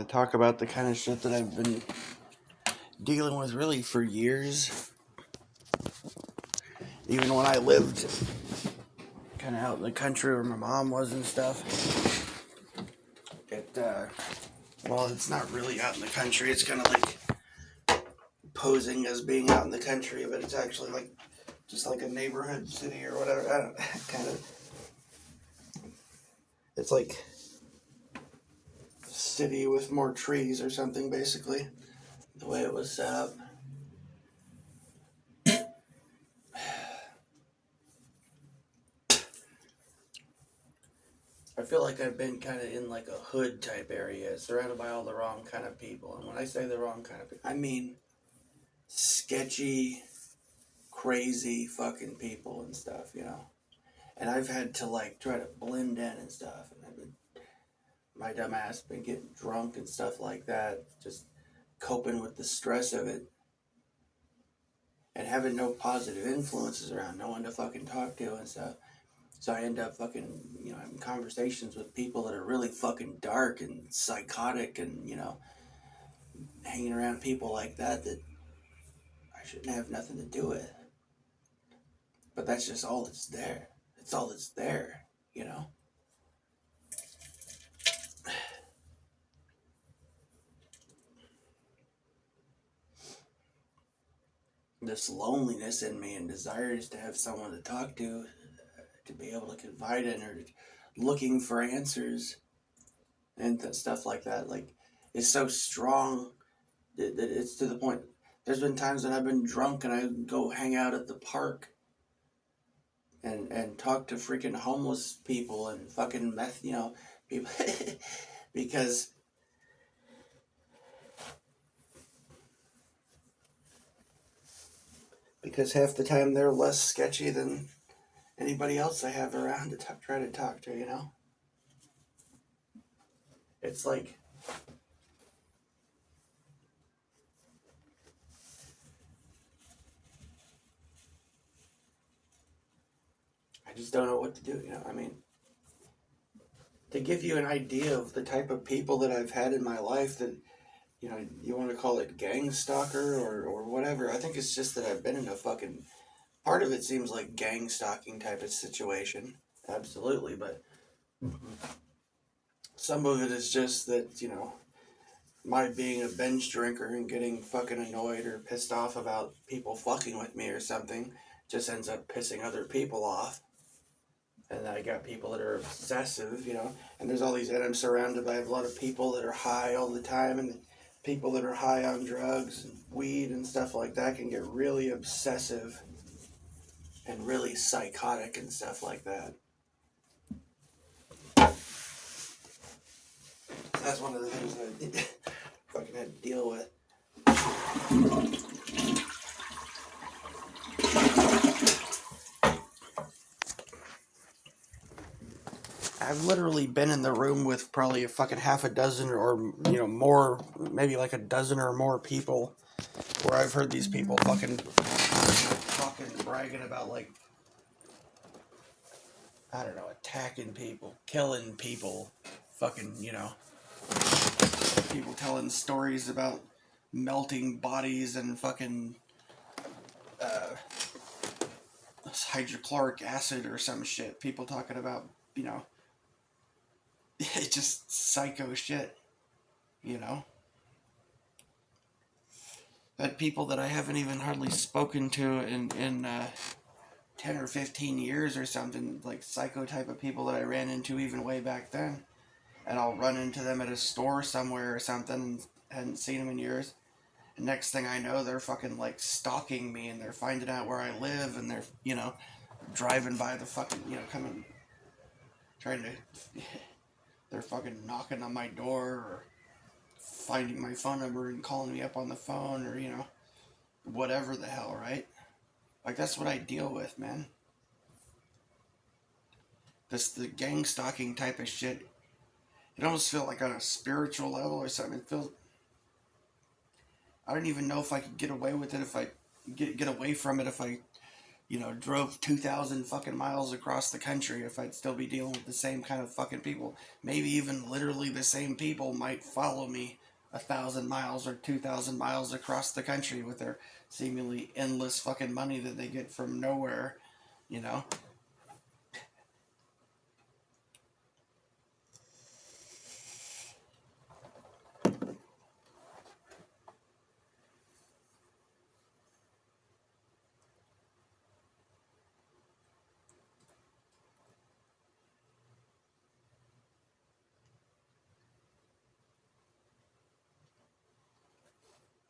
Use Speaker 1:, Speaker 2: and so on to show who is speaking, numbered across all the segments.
Speaker 1: Talk about the kind of shit that I've been dealing with really for years. Even when I lived kind of out in the country where my mom was and stuff. Well, it's not really out in the country. It's kind of like posing as being out in the country, but it's actually like just like a neighborhood city or whatever. I don't kind of. It's like a city with more trees or something, basically. The way it was set up. I feel like I've been kind of in like a hood type area, surrounded by all the wrong kind of people. And when I say the wrong kind of people, I mean sketchy, crazy fucking people and stuff, you know. And I've had to like try to blend in and stuff. And my dumb ass been getting drunk and stuff like that, just coping with the stress of it. And having no positive influences around, no one to fucking talk to and stuff. So I end up fucking, having conversations with people that are really fucking dark and psychotic and, hanging around people like that I shouldn't have nothing to do with. But that's just all that's there. It's all that's there, you know? This loneliness in me and desires to have someone to talk to be able to confide in, or looking for answers and stuff like that, like, is so strong that it's to the point. There's been times when I've been drunk and I go hang out at the park and talk to freaking homeless people and fucking meth, people, because half the time they're less sketchy than anybody else I have around to try to talk to, you know? It's like, I just don't know what to do, I mean, to give you an idea of the type of people that I've had in my life that, you want to call it gang stalker or whatever. I think it's just that I've been in a fucking, part of it seems like gang stalking type of situation. Absolutely, but some of it is just that, my being a binge drinker and getting fucking annoyed or pissed off about people fucking with me or something just ends up pissing other people off. And then I got people that are obsessive, and there's all these, and I'm surrounded by a lot of people that are high all the time, and people that are high on drugs and weed and stuff like that can get really obsessive and really psychotic and stuff like that. That's one of the things that I fucking had to deal with. I've literally been in the room with probably a fucking half a dozen or, more, maybe like a dozen or more people where I've heard these people fucking bragging about, like, I don't know, attacking people, killing people, fucking, people telling stories about melting bodies and fucking hydrochloric acid or some shit. People talking about, just psycho shit, That people that I haven't even hardly spoken to in 10 or 15 years or something, like psycho type of people that I ran into even way back then. And I'll run into them at a store somewhere or something and hadn't seen them in years. And next thing I know, they're fucking like stalking me and they're finding out where I live and they're, driving by the fucking, coming, trying to, they're fucking knocking on my door or finding my phone number and calling me up on the phone or, whatever the hell, right? Like, that's what I deal with, man. The gang stalking type of shit. It almost feels like on a spiritual level or something. It feels, I don't even know if I could get away with it, if I get away from it, if I drove 2,000 fucking miles across the country, if I'd still be dealing with the same kind of fucking people. Maybe even literally the same people might follow me 1,000 miles or 2,000 miles across the country with their seemingly endless fucking money that they get from nowhere, you know?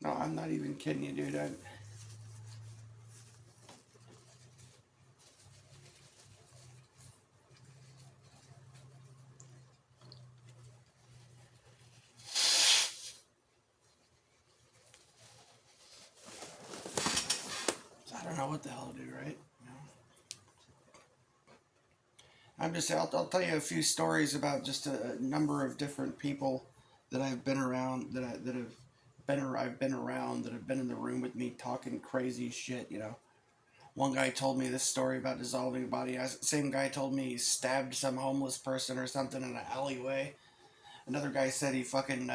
Speaker 1: No, I'm not even kidding you, dude. I don't know what the hell to do, right? I'll tell you a few stories about just a number of different people that I've been around, I've been around, that have been in the room with me talking crazy shit. One guy told me this story about dissolving a body. Same guy told me he stabbed some homeless person or something in an alleyway. Another guy said he fucking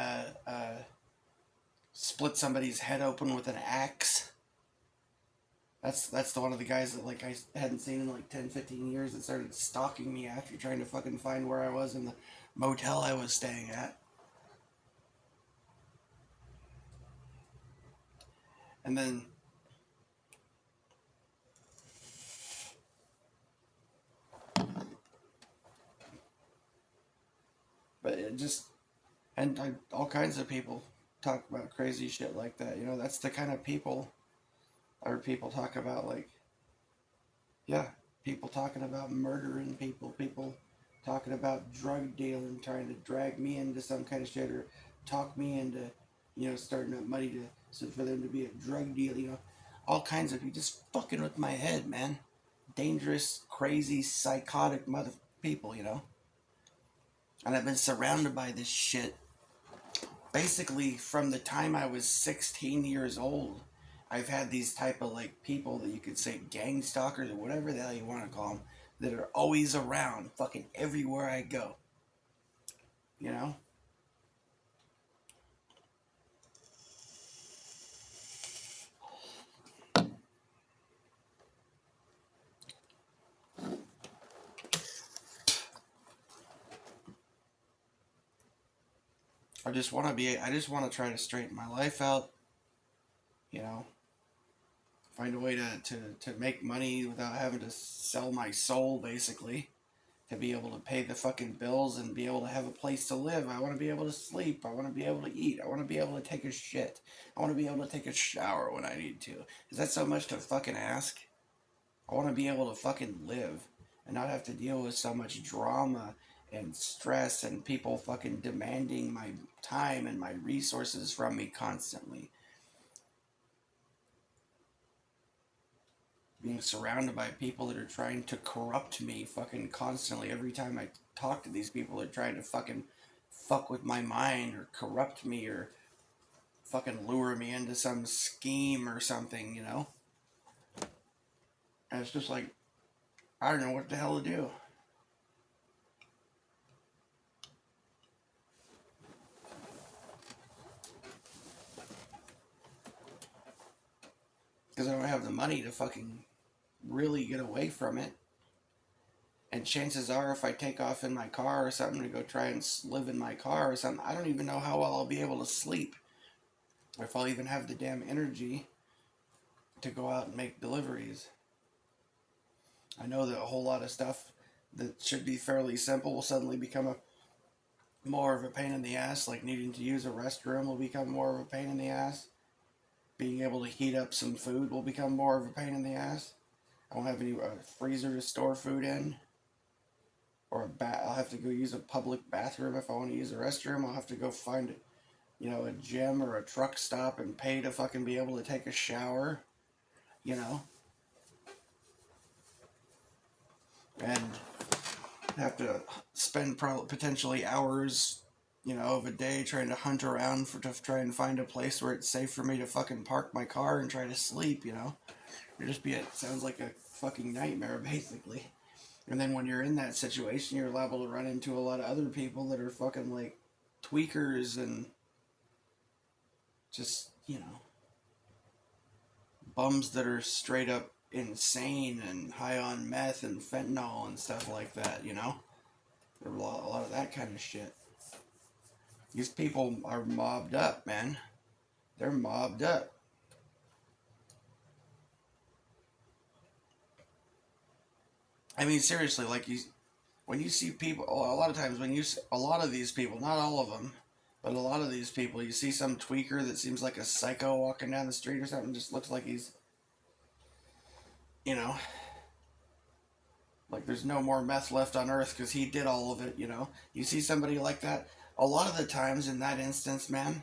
Speaker 1: split somebody's head open with an axe. That's the one of the guys that like I hadn't seen in like 10, 15 years that started stalking me after trying to fucking find where I was in the motel I was staying at. And then but it just all kinds of people talk about crazy shit like that. That's the kind of people or people talk about like yeah, people talking about murdering people talking about drug dealing, trying to drag me into some kind of shit or talk me into, starting up money to so for them to be a drug deal, all kinds of people just fucking with my head, man. Dangerous, crazy, psychotic mother people. And I've been surrounded by this shit basically from the time I was 16 years old. I've had these type of like people that you could say gang stalkers or whatever the hell you want to call them that are always around fucking everywhere I go. You know? I just want to try to straighten my life out, you know, find a way to make money without having to sell my soul basically. To be able to pay the fucking bills and be able to have a place to live. I want to be able to sleep. I want to be able to eat. I want to be able to take a shit. I want to be able to take a shower when I need to. Is that so much to fucking ask? I want to be able to fucking live and not have to deal with so much drama and stress and people fucking demanding my time and my resources from me constantly. Being surrounded by people that are trying to corrupt me fucking constantly. Every time I talk to these people, they're trying to fucking fuck with my mind or corrupt me or fucking lure me into some scheme or something. And it's just like, I don't know what the hell to do. Because I don't have the money to fucking really get away from it. And chances are, if I take off in my car or something to go try and live in my car or something, I don't even know how well I'll be able to sleep. Or if I'll even have the damn energy to go out and make deliveries. I know that a whole lot of stuff that should be fairly simple will suddenly become more of a pain in the ass, like needing to use a restroom will become more of a pain in the ass. Being able to heat up some food will become more of a pain in the ass. I won't have any freezer to store food in. Or I'll have to go use a public bathroom if I want to use a restroom. I'll have to go find a gym or a truck stop and pay to fucking be able to take a shower. You know? And have to spend potentially hours, of a day trying to hunt around to try and find a place where it's safe for me to fucking park my car and try to sleep. It sounds like a fucking nightmare, basically. And then when you're in that situation, you're liable to run into a lot of other people that are fucking like tweakers and just, bums that are straight up insane and high on meth and fentanyl and stuff like that. There's a lot of that kind of shit. These people are mobbed up, man. They're mobbed up. I mean, seriously, like when you see people, a lot of times a lot of these people, not all of them, but a lot of these people, you see some tweaker that seems like a psycho walking down the street or something, just looks like he's, you know, like there's no more meth left on earth because he did all of it. You see somebody like that, a lot of the times in that instance, man,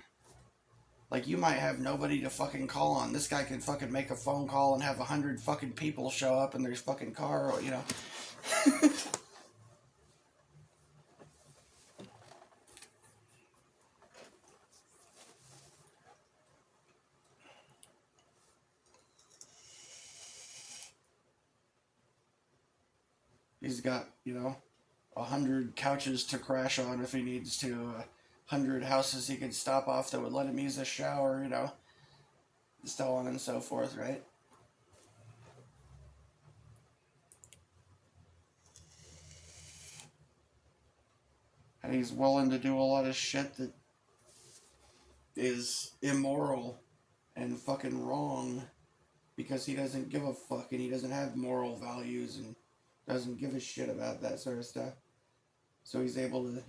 Speaker 1: like you might have nobody to fucking call on. This guy can fucking make a phone call and have 100 fucking people show up in their fucking car. He's got, 100 couches to crash on if he needs to, 100 houses he could stop off that would let him use a shower, so on and so forth, right? And he's willing to do a lot of shit that is immoral and fucking wrong because he doesn't give a fuck and he doesn't have moral values and doesn't give a shit about that sort of stuff. So he's able to,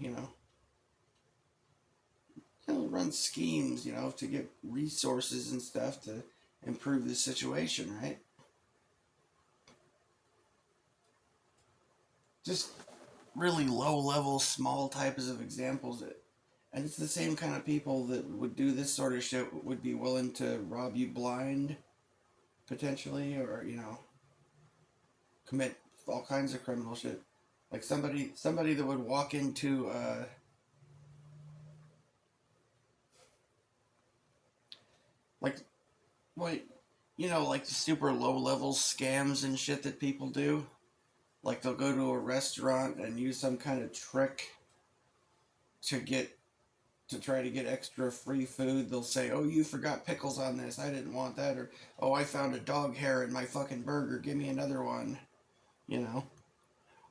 Speaker 1: run schemes, to get resources and stuff to improve the situation, right? Just really low level, small types of examples. And it's the same kind of people that would do this sort of shit would be willing to rob you blind, potentially, or, commit all kinds of criminal shit. Like somebody that would walk into, like, what, like the super low level scams and shit that people do. Like they'll go to a restaurant and use some kind of trick to try to get extra free food. They'll say, "Oh, you forgot pickles on this. I didn't want that." Or, "Oh, I found a dog hair in my fucking burger. Give me another one."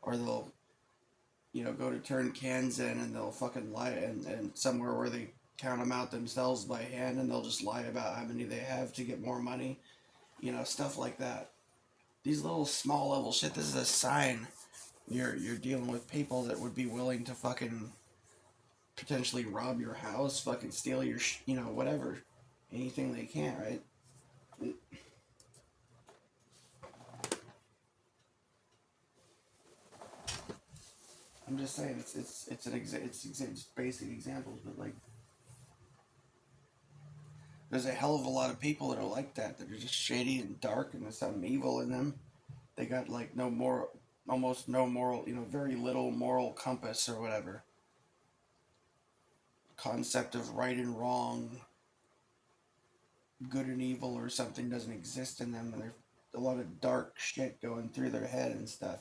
Speaker 1: Or they'll, go to turn cans in and they'll fucking lie and somewhere where they count them out themselves by hand and they'll just lie about how many they have to get more money. Stuff like that. These little small level shit, this is a sign you're dealing with people that would be willing to fucking potentially rob your house, fucking steal your, whatever. Anything they can, right? I'm just saying, it's basic examples, but like, there's a hell of a lot of people that are like that are just shady and dark, and there's something evil in them. They got like no moral, almost no moral, very little moral compass or whatever. Concept of right and wrong, good and evil or something doesn't exist in them, and there's a lot of dark shit going through their head and stuff.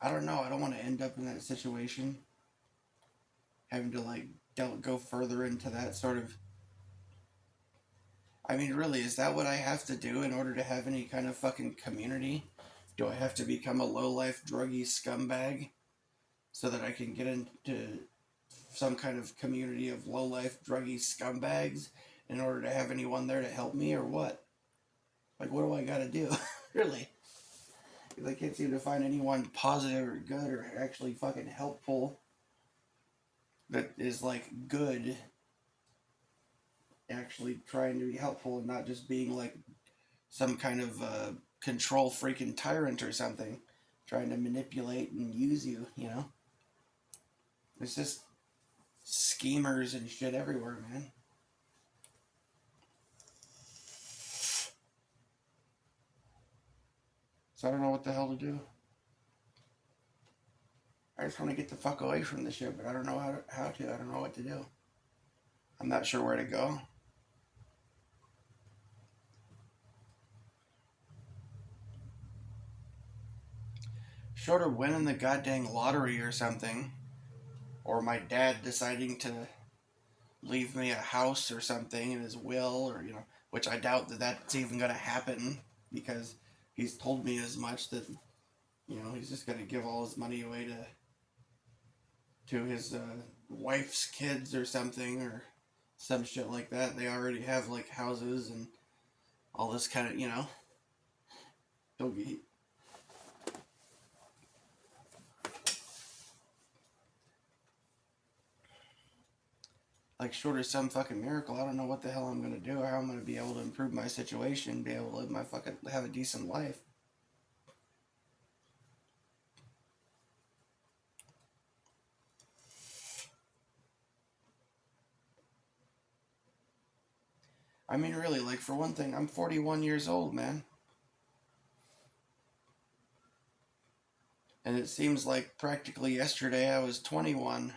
Speaker 1: I don't know. I don't want to end up in that situation, having to like go further into that sort of. I mean, really, is that what I have to do in order to have any kind of fucking community? Do I have to become a low-life druggy scumbag so that I can get into some kind of community of low-life druggy scumbags in order to have anyone there to help me, or what? Like, what do I gotta do? Really? If I can't seem to find anyone positive or good or actually fucking helpful that is like good, actually trying to be helpful and not just being like some kind of control freaking tyrant or something, trying to manipulate and use you. It's just schemers and shit everywhere, man. So I don't know what the hell to do. I just want to get the fuck away from this shit, but I don't know how to. I don't know what to do. I'm not sure where to go. Short of winning the goddamn lottery or something, or my dad deciding to leave me a house or something in his will, or which I doubt that that's even going to happen because he's told me as much that he's just going to give all his money away to his wife's kids or something or some shit like that. They already have like houses and all this kind of don't get. Like, short of some fucking miracle, I don't know what the hell I'm gonna do or how I'm gonna be able to improve my situation, be able to live my fucking, have a decent life. I mean, really, like, for one thing, I'm 41 years old, man. And it seems like practically yesterday I was 21.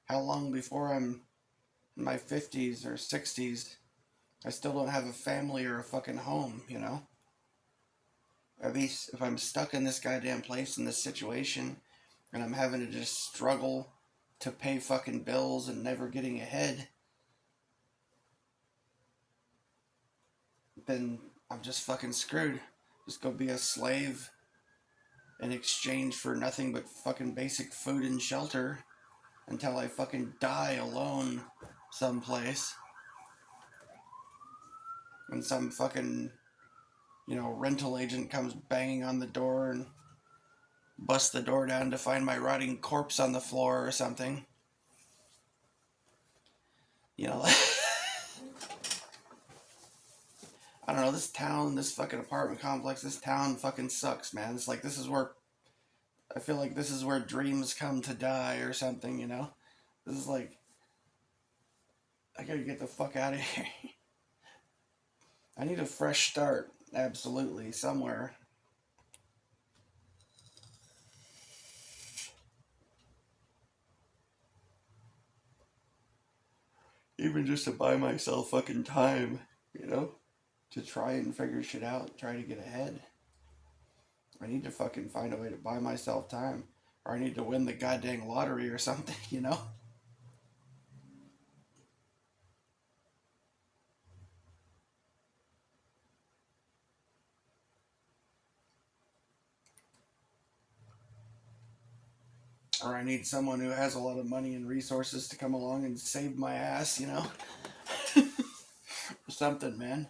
Speaker 1: How long before I'm in my 50s or 60s, I still don't have a family or a fucking home, At least if I'm stuck in this goddamn place, in this situation, and I'm having to just struggle to pay fucking bills and never getting ahead, then I'm just fucking screwed. Just go be a slave in exchange for nothing but fucking basic food and shelter until I fucking die alone someplace. And some fucking, rental agent comes banging on the door and busts the door down to find my rotting corpse on the floor or something. I don't know, this town, this fucking apartment complex, this town fucking sucks, man. It's like, I feel like this is where dreams come to die or something, This is like, I gotta get the fuck out of here. I need a fresh start, absolutely, somewhere. Even just to buy myself fucking time, to try and figure shit out, try to get ahead. I need to fucking find a way to buy myself time. Or I need to win the goddamn lottery or something, Or I need someone who has a lot of money and resources to come along and save my ass, or something, man.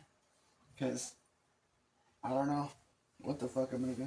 Speaker 1: Because I don't know what the fuck I'm gonna do.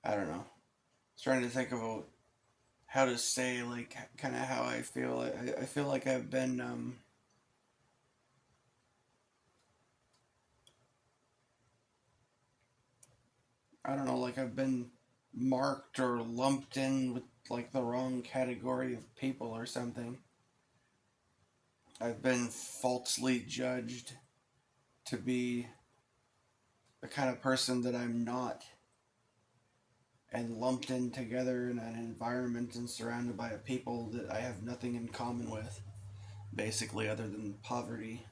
Speaker 1: I don't know. I was trying to think of how to say, like, kind of how I feel. I feel like I've been, I don't know, like I've been marked or lumped in with, like, the wrong category of people or something. I've been falsely judged to be the kind of person that I'm not, and lumped in together in an environment and surrounded by a people that I have nothing in common with, basically, other than poverty.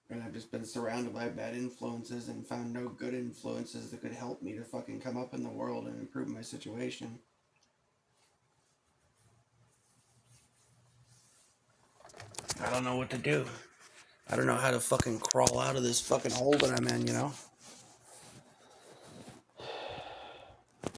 Speaker 1: And I've just been surrounded by bad influences and found no good influences that could help me to fucking come up in the world and improve my situation. I don't know what to do. I don't know how to fucking crawl out of this fucking hole that I'm in, you know?